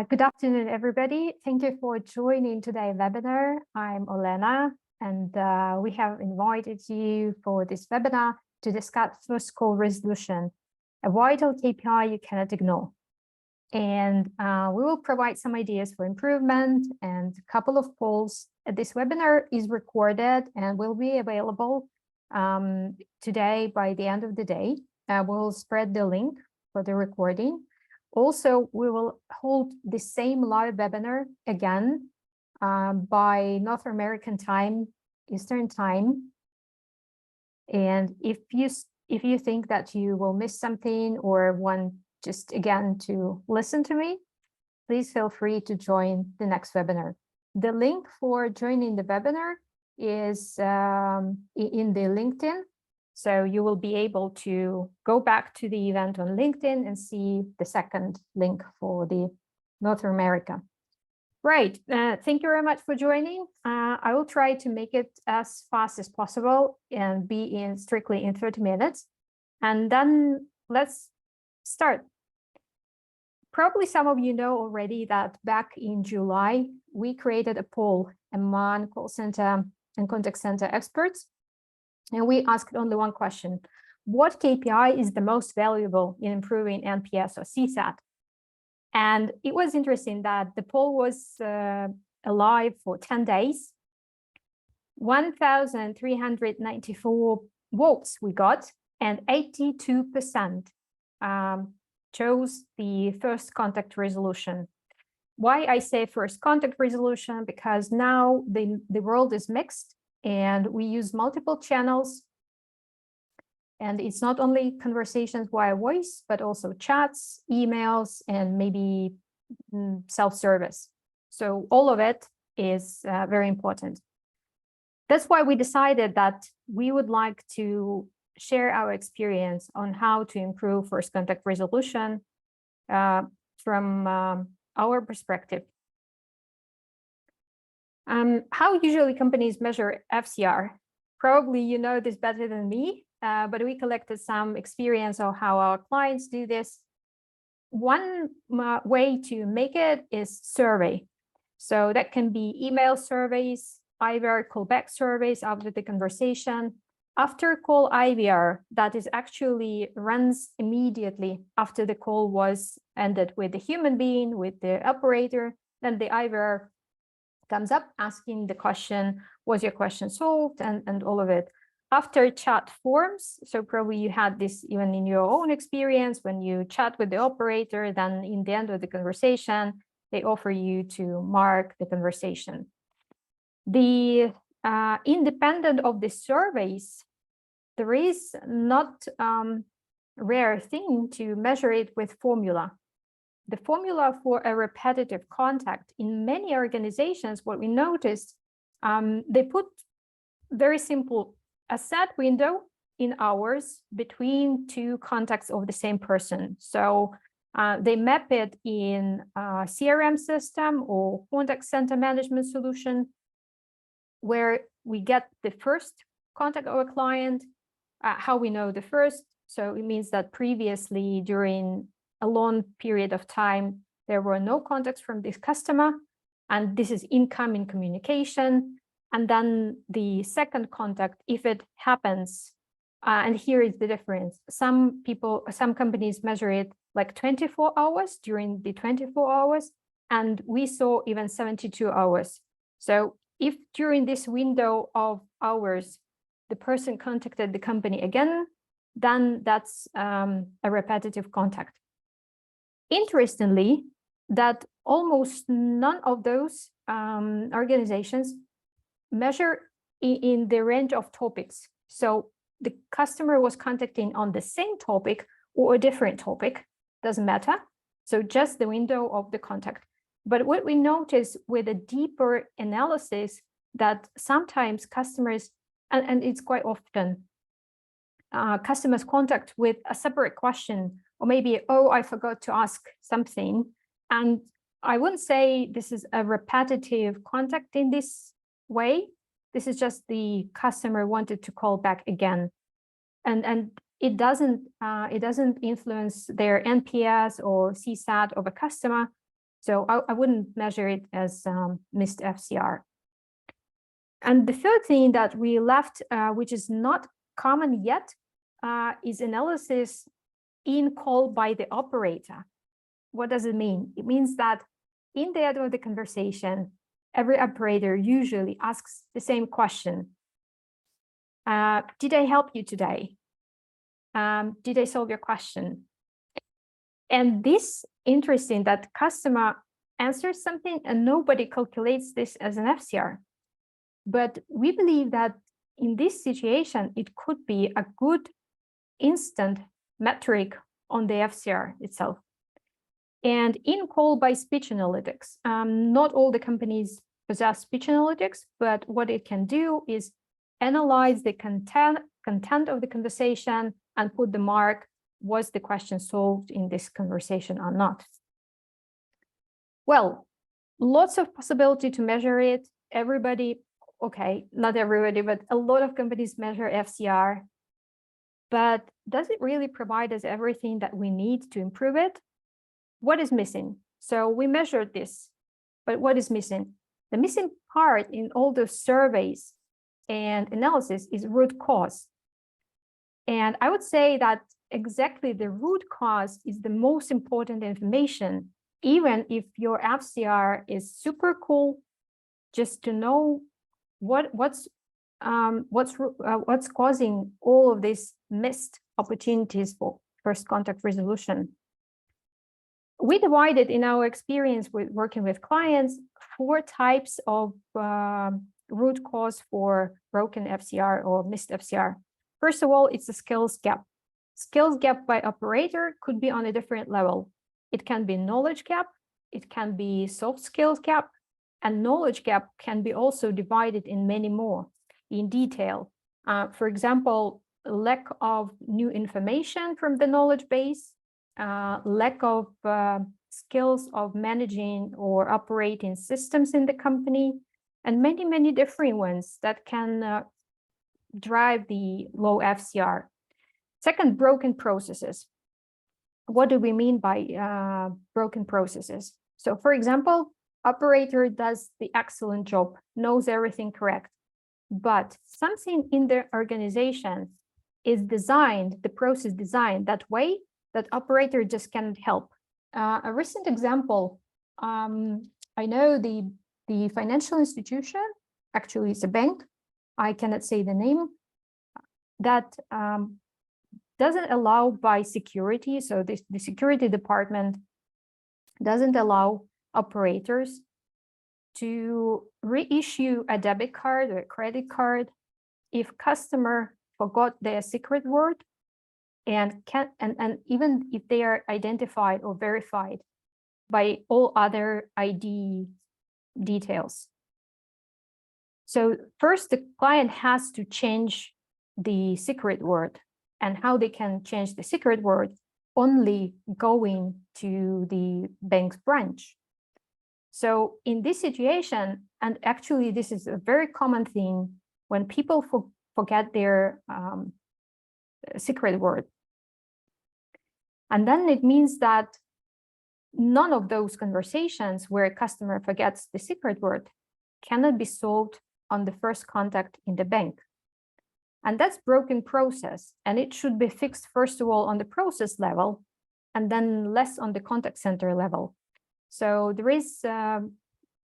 Good afternoon, everybody. Thank you for joining today's webinar. I'm Olena, and we have invited you for this webinar to discuss first call resolution, a vital KPI you cannot ignore. And we will provide some ideas for improvement and a couple of polls. This webinar is recorded and will be available today by the end of the day. We'll spread the link for the recording. Also, we will hold the same live webinar again by North American time, Eastern time. And if you think that you will miss something or want just again to listen to me, please feel free to join the next webinar. The link for joining the webinar is in the LinkedIn. So you will be able to go back to the event on LinkedIn and see the second link for the North America. Right, thank you very much for joining. I will try to make it as fast as possible and be strictly in 30 minutes. And then let's start. Probably some of you know already that back in July, we created a poll among call center and contact center experts. And we asked only one question: what KPI is the most valuable in improving NPS or CSAT? And it was interesting that the poll was alive for 10 days. 1,394 votes we got, and 82% chose the first contact resolution. Why I say first contact resolution? Because now the world is mixed. And we use multiple channels. And it's not only conversations via voice, but also chats, emails, and maybe self-service. So all of it is very important. That's why we decided that we would like to share our experience on how to improve first contact resolution from our perspective. How usually companies measure FCR? Probably you know this better than me, but we collected some experience on how our clients do this. One way to make it is survey. So that can be email surveys, IVR callback surveys after the conversation. After call IVR, that is actually runs immediately after the call was ended with the human being, with the operator, then the IVR comes up asking the question, was your question solved, and all of it. After chat forms, so probably you had this even in your own experience, when you chat with the operator, then in the end of the conversation, they offer you to mark the conversation. The independent of the surveys, there is not rare thing to measure it with formula. The formula for a repetitive contact in many organizations, what we noticed, they put very simple, a set window in hours between two contacts of the same person. So they map it in a CRM system or contact center management solution, where we get the first contact of a client, how we know the first. So it means that previously during a long period of time, there were no contacts from this customer, and this is incoming communication. And then the second contact, if it happens, and here is the difference. Some companies measure it like 24 hours during the 24 hours, and we saw even 72 hours. So if during this window of hours, the person contacted the company again, then that's a repetitive contact. Interestingly, that almost none of those organizations measure in the range of topics. So the customer was contacting on the same topic or a different topic, doesn't matter. So just the window of the contact. But what we notice with a deeper analysis, that sometimes customers, and it's quite often, customers contact with a separate question, or maybe, oh, I forgot to ask something. And I wouldn't say this is a repetitive contact in this way. This is just the customer wanted to call back again. And it doesn't influence their NPS or CSAT of a customer. So I wouldn't measure it as missed FCR. And the third thing that we left, which is not common yet, is analysis in call by the operator. What does it mean? It means that in the end of the conversation, every operator usually asks the same question. Did I help you today? Did I solve your question? And this interesting that customer answers something and nobody calculates this as an FCR. But we believe that in this situation, it could be a good instant metric on the FCR itself. And in call by speech analytics, not all the companies possess speech analytics, but what it can do is analyze the content of the conversation and put the mark, was the question solved in this conversation or not? Well, lots of possibility to measure it. Everybody, okay, not everybody, but a lot of companies measure FCR. But does it really provide us everything that we need to improve it? What is missing? So we measured this, but what is missing? The missing part in all those surveys and analysis is root cause. And I would say that exactly the root cause is the most important information, even if your FCR is super cool, just to know what's causing all of these missed opportunities for first contact resolution. We divided in our experience with working with clients 4 types of root cause for broken FCR or missed FCR. First of all, it's a skills gap. Skills gap by operator could be on a different level. It can be knowledge gap, it can be soft skills gap, and knowledge gap can be also divided in many more in detail. For example, lack of new information from the knowledge base, lack of skills of managing or operating systems in the company, and many, many different ones that can drive the low FCR. Second, broken processes. What do we mean by broken processes? So for example, operator does the excellent job, knows everything correct, but something in the organization is designed, the process designed that way that operator just cannot help. A recent example, I know the financial institution, actually it's a bank, I cannot say the name, that doesn't allow by security. So the security department doesn't allow operators to reissue a debit card or a credit card if customer forgot their secret word and even if they are identified or verified by all other ID details. So first, the client has to change the secret word, and how they can change the secret word only going to the bank's branch. So in this situation, and actually this is a very common thing when people forget their secret word. And then it means that none of those conversations where a customer forgets the secret word cannot be solved on the first contact in the bank. And that's broken process, and it should be fixed first of all on the process level and then less on the contact center level. So there is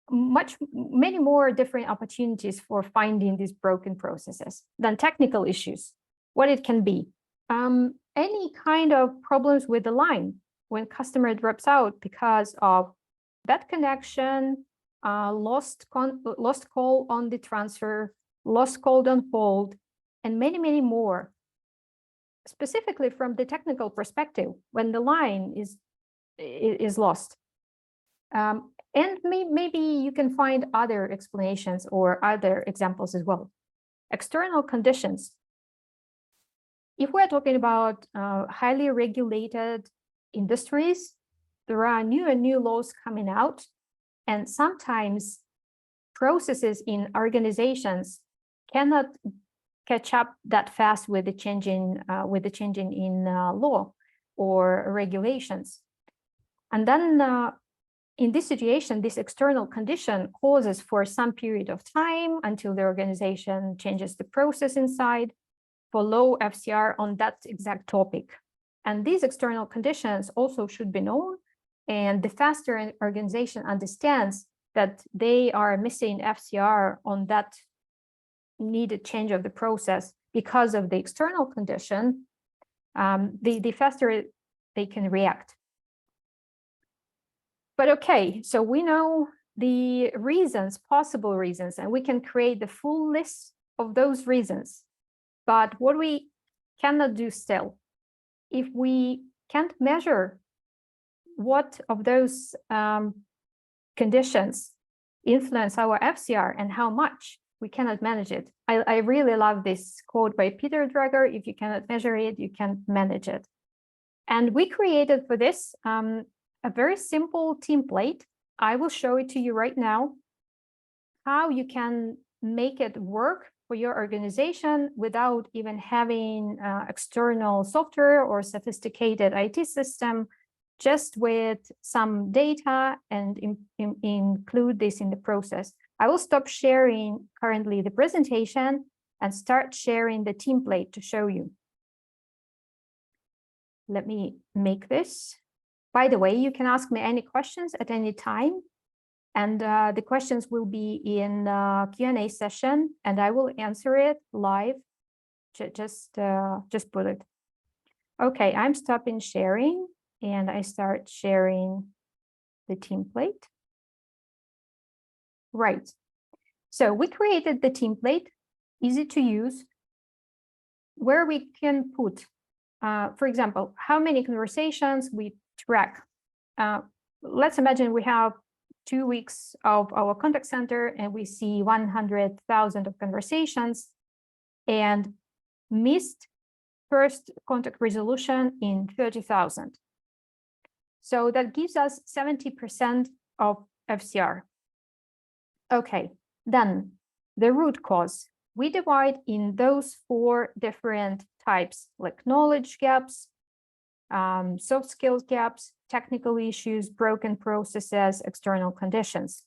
many more different opportunities for finding these broken processes than technical issues. What it can be, any kind of problems with the line when customer drops out because of bad connection, lost call on the transfer, lost call on hold, and many, many more. Specifically from the technical perspective, when the line is lost. And maybe you can find other explanations or other examples as well. External conditions. If we're talking about highly regulated industries, there are new and new laws coming out, and sometimes processes in organizations cannot catch up that fast with the changing in law or regulations. And then in this situation, this external condition causes for some period of time until the organization changes the process inside for low FCR on that exact topic. And these external conditions also should be known. And the faster an organization understands that they are missing FCR on that needed change of the process because of the external condition, the faster they can react. But okay, so we know the reasons, possible reasons, and we can create the full list of those reasons. But what we cannot do still, if we can't measure what of those conditions influence our FCR and how much, we cannot manage it. I really love this quote by Peter Drucker: if you cannot measure it, you can't manage it. And we created for this a very simple template. I will show it to you right now, how you can make it work for your organization without even having external software or sophisticated IT system, just with some data and include this in the process. I will stop sharing currently the presentation and start sharing the template to show you. Let me make this. By the way, you can ask me any questions at any time. And the questions will be in Q&A session, and I will answer it live. Just put it. Okay, I'm stopping sharing, and I start sharing the template. Right. So we created the template, easy to use, where we can put, for example, how many conversations we track. Let's imagine we have 2 weeks of our contact center and we see 100,000 of conversations and missed first contact resolution in 30,000. So that gives us 70% of FCR. Okay, then the root cause. We divide in those 4 different types, like knowledge gaps, soft skills gaps, technical issues, broken processes, external conditions.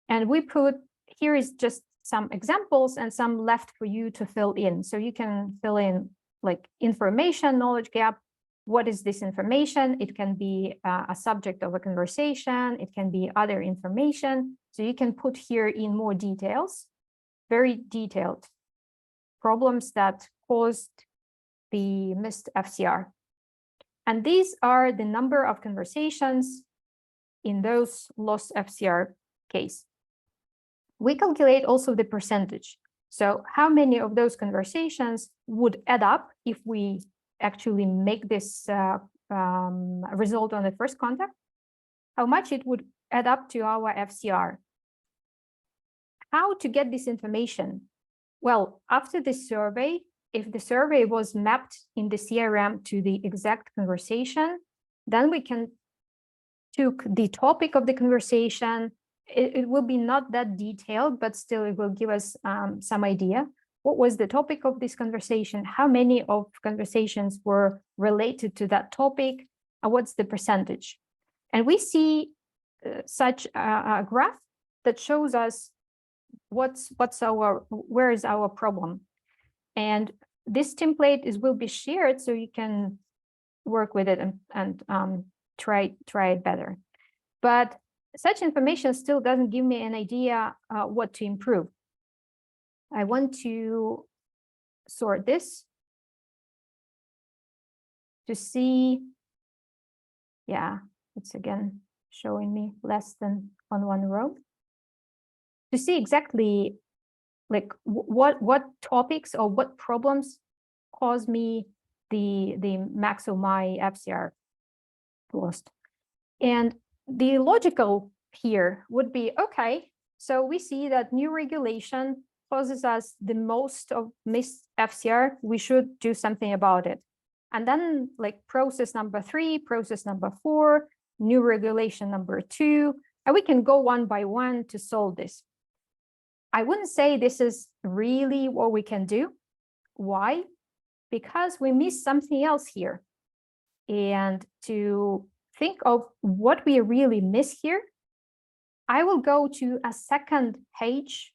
And we put, here is just some examples and some left for you to fill in. So you can fill in like information, knowledge gap. What is this information? It can be a subject of a conversation. It can be other information. So you can put here in more details, very detailed problems that caused the missed FCR. And these are the number of conversations in those lost FCR case. We calculate also the percentage. So how many of those conversations would add up if we actually make this result on the first contact? How much it would add up to our FCR? How to get this information? Well, after this survey, if the survey was mapped in the CRM to the exact conversation, then we can took the topic of the conversation. It will be not that detailed, but still it will give us some idea. What was the topic of this conversation? How many of conversations were related to that topic? What's the percentage? And we see such a graph that shows us where is our problem. And this template will be shared so you can work with it and try it better. But such information still doesn't give me an idea what to improve. I want to sort this to see, yeah, it's again showing me less than on one row, to see exactly like what topics or what problems cause me the max of my FCR lost. And the logical here would be, okay, so we see that new regulation causes us the most of missed FCR, we should do something about it. And then like process number 3, process number 4, new regulation number 2, and we can go one by one to solve this. I wouldn't say this is really what we can do. Why? Because we miss something else here. And to think of what we really miss here, I will go to a second page.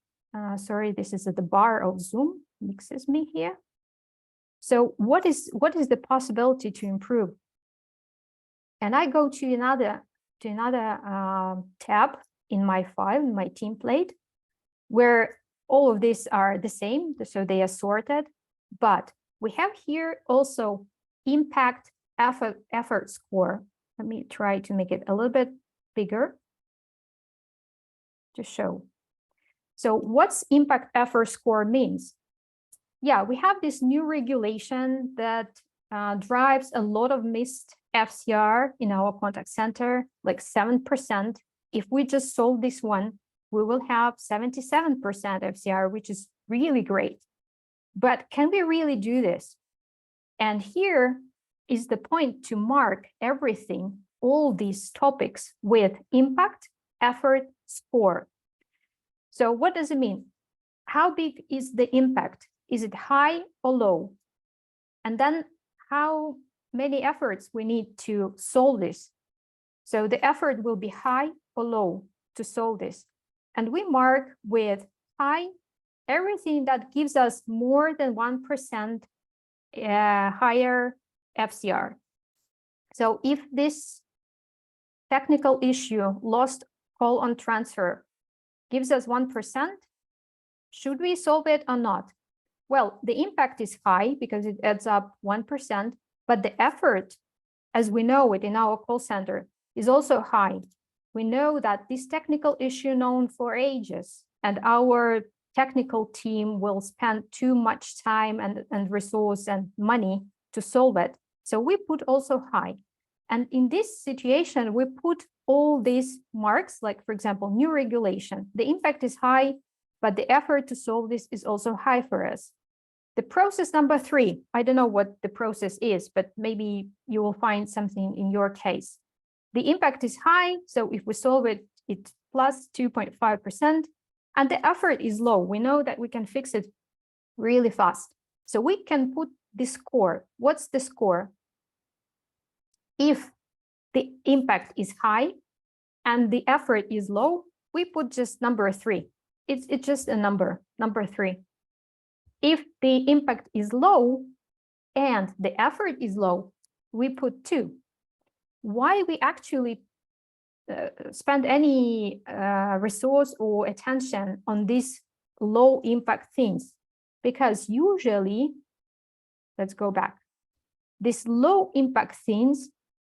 Sorry, this is at the bar of Zoom, mixes me here. So what is the possibility to improve? And I go to another tab in my file, in my template, where all of these are the same, so they are sorted. But we have here also impact effort score. Let me try to make it a little bit bigger to show. So what's impact effort score means? Yeah, we have this new regulation that drives a lot of missed FCR in our contact center, like 7%. If we just solve this one, we will have 77% FCR, which is really great. But can we really do this? And here is the point to mark everything, all these topics with impact effort score. So what does it mean? How big is the impact? Is it high or low? And then how many efforts we need to solve this? So the effort will be high or low to solve this. And we mark with high everything that gives us more than 1% higher FCR. So if this technical issue, lost call on transfer, gives us 1%, should we solve it or not? Well, the impact is high because it adds up 1%, but the effort, as we know it in our call center, is also high. We know that this technical issue known for ages, and our technical team will spend too much time and resource and money to solve it. So we put also high. And in this situation, we put all these marks, like, for example, new regulation. The impact is high, but the effort to solve this is also high for us. The process number 3, I don't know what the process is, but maybe you will find something in your case. The impact is high, so if we solve it, it's plus 2.5%, and the effort is low. We know that we can fix it really fast. So we can put the score. What's the score? If the impact is high and the effort is low, we put just number 3. It's just a number 3. If the impact is low and the effort is low, we put 2. Why we actually spend any resource or attention on these low impact things? Because usually, let's go back, these low impact things,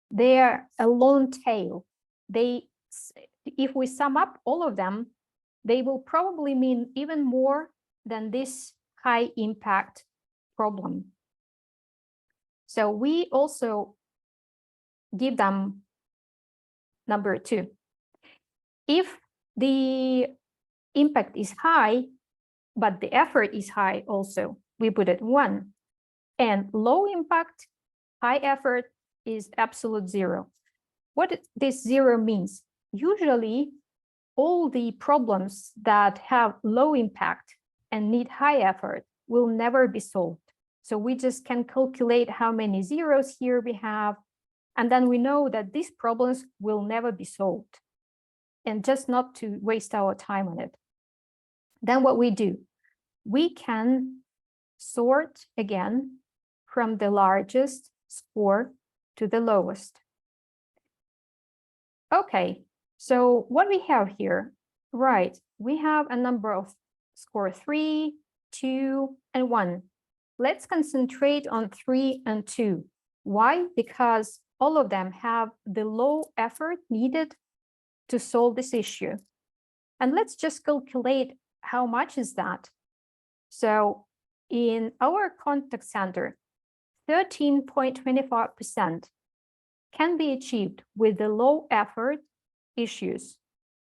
they're a long tail. If we sum up all of them, they will probably mean even more than this high impact problem. So we also give them number 2. If the impact is high, but the effort is high also, we put it 1. And low impact, high effort is absolute 0. What this 0 means? Usually, all the problems that have low impact and need high effort will never be solved. So we just can calculate how many zeros here we have, and then we know that these problems will never be solved, and just not to waste our time on it. Then what we do, we can sort again from the largest score to the lowest. Okay, so what we have here, right, we have a number of score 3, 2, and 1. Let's concentrate on 3 and 2. Why? Because all of them have the low effort needed to solve this issue. And let's just calculate how much is that. So in our contact center, 13.25% can be achieved with the low effort issues.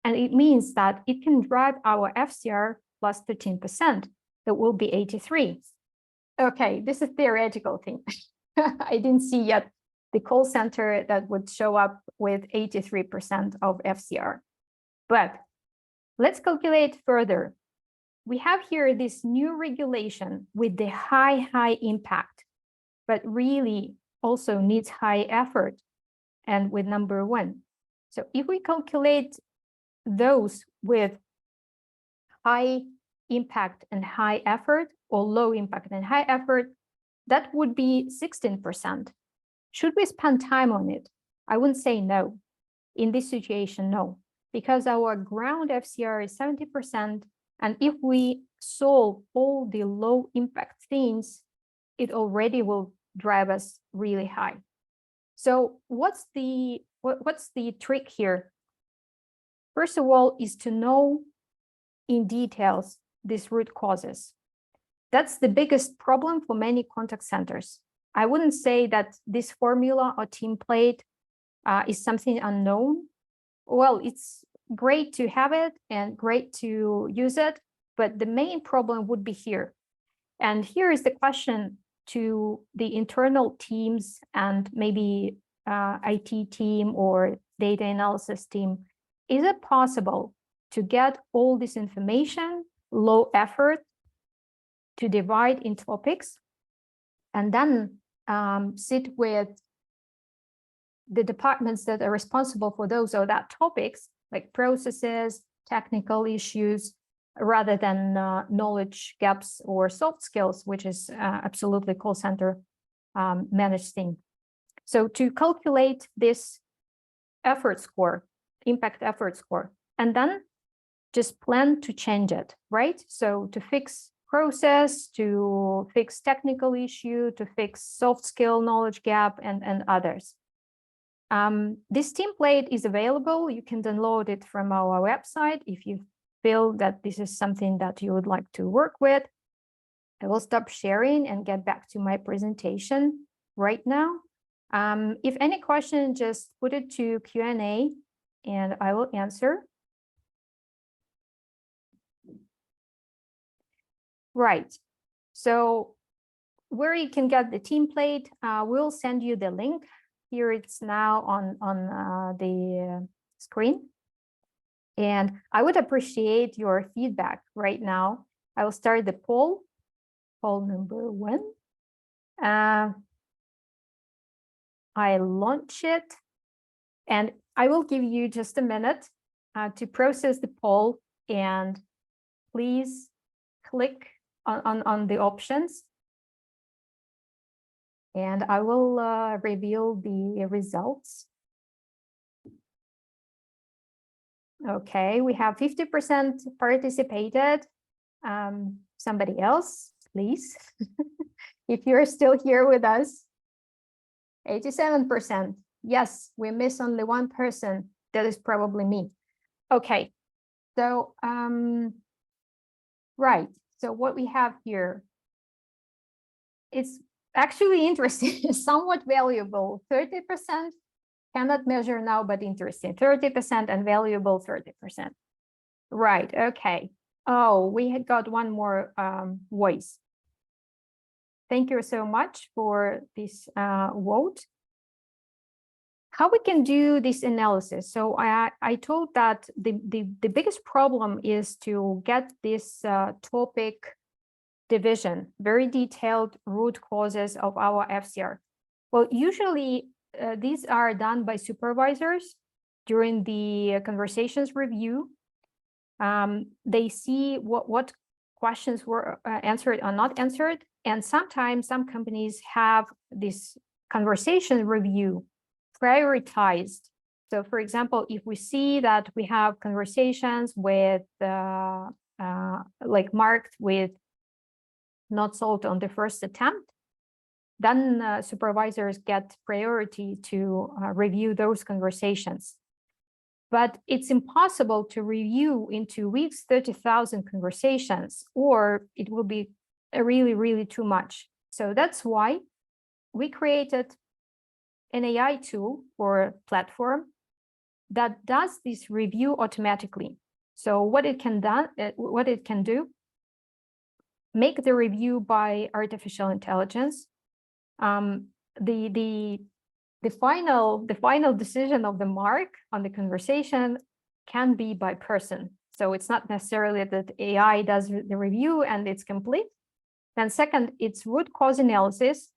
And it means that it can drive our FCR plus 13%. That will be 83. Okay, this is a theoretical thing. I didn't see yet the call center that would show up with 83% of FCR. But let's calculate further. We have here this new regulation with the high impact, but really also needs high effort. and with number 1. So if we calculate those with high impact and high effort, or low impact and high effort, that would be 16%. Should we spend time on it? I wouldn't say no. In this situation, no, because our ground FCR is 70%. And if we solve all the low impact things, it already will drive us really high. So what's the trick here? First of all, is to know in details these root causes. That's the biggest problem for many contact centers. I wouldn't say that this formula or template is something unknown. Well, it's great to have it and great to use it, but the main problem would be here. And here is the question to the internal teams and maybe IT team or data analysis team. Is it possible to get all this information, low effort, to divide in topics, and then sit with the departments that are responsible for those or that topics, like processes, technical issues, rather than knowledge gaps or soft skills, which is absolutely call center managed thing. So to calculate this effort score, impact effort score, and then just plan to change it, right? So to fix process, to fix technical issue, to fix soft skill knowledge gap, and others. This template is available. You can download it from our website if you feel that this is something that you would like to work with. I will stop sharing and get back to my presentation right now. If any question, just put it to Q&A and I will answer. Right. So where you can get the template, we'll send you the link. Here it's now on the screen. And I would appreciate your feedback right now. I will start the poll number 1. I launch it, and I will give you just a minute to process the poll, and please click on the options. And I will reveal the results. Okay, we have 50% participated. Somebody else, please. If you're still here with us. 87%. Yes, we miss only one person. That is probably me. Okay, so right. So what we have here, it's actually interesting, somewhat valuable. 30% cannot measure now, but interesting. 30% and valuable 30%. Right. Okay. Oh, we had got one more voice. Thank you so much for this vote. How we can do this analysis? So I told that the biggest problem is to get this topic division, very detailed root causes of our FCR. Well, usually these are done by supervisors during the conversations review. They see what questions were answered or not answered. And sometimes some companies have this conversation review prioritized. So for example, if we see that we have conversations with like marked with not solved on the first attempt, then supervisors get priority to review those conversations. But it's impossible to review in 2 weeks 30,000 conversations, or it will be really, really too much. So that's why we created an AI tool or platform that does this review automatically. So what it can do, make the review by artificial intelligence. The final decision of the mark on the conversation can be by person. So it's not necessarily that AI does the review and it's complete. Then second, it's root cause analysis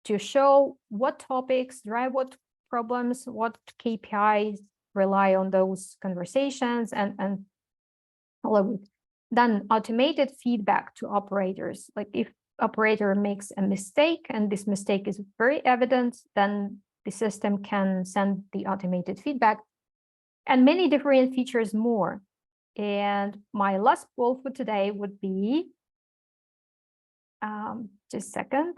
to show what topics drive what problems, what KPIs rely on those conversations, and all of it. Then automated feedback to operators. Like if operator makes a mistake and this mistake is very evident, then the system can send the automated feedback, and many different features more. And my last poll for today would be, just a second.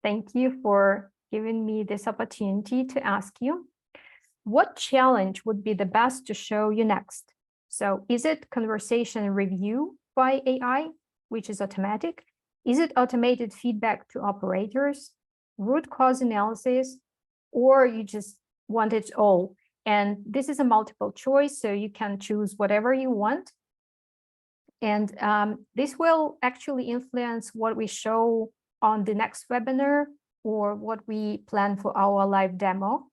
Thank you for giving me this opportunity to ask you. What challenge would be the best to show you next? So is it conversation review by AI, which is automatic? Is it automated feedback to operators, root cause analysis, or you just want it all? And this is a multiple choice, so you can choose whatever you want. And this will actually influence what we show on the next webinar or what we plan for our live demo.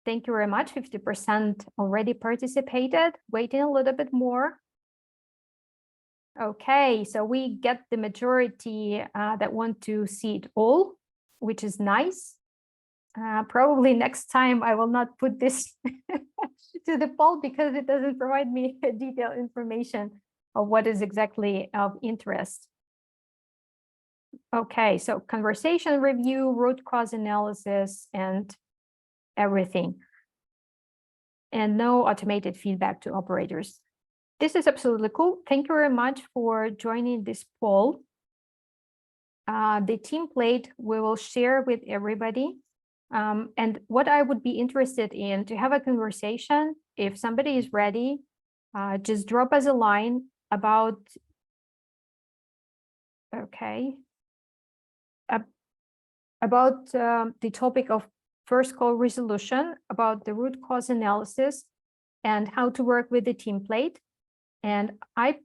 Thank you very much. 50% already participated. Waiting a little bit more. Okay, so we get the majority that want to see it all, which is nice. Probably next time I will not put this to the poll because it doesn't provide me detailed information of what is exactly of interest. Okay, so conversation review, root cause analysis, and everything. And no automated feedback to operators. This is absolutely cool. Thank you very much for joining this poll. The template we will share with everybody. And what I would be interested in to have a conversation, if somebody is ready, just drop us a line about, okay, about the topic of first call resolution, about the root cause analysis, and how to work with the template. And I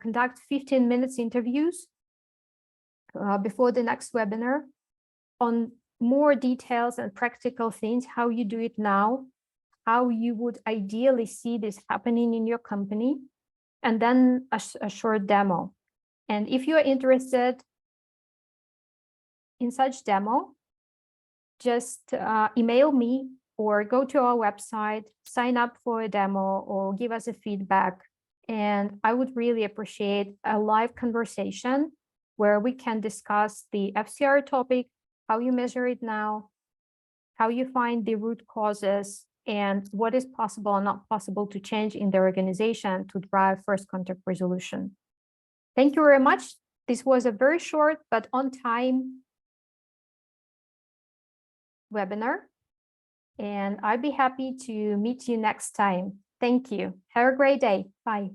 conduct 15 minutes interviews before the next webinar on more details and practical things, how you do it now, how you would ideally see this happening in your company, and then a short demo. And if you are interested in such demo, just email me or go to our website, sign up for a demo or give us a feedback. And I would really appreciate a live conversation where we can discuss the FCR topic, how you measure it now, how you find the root causes, and what is possible or not possible to change in the organization to drive first contact resolution. Thank you very much. This was a very short but on time webinar, and I'd be happy to meet you next time. Thank you. Have a great day. Bye.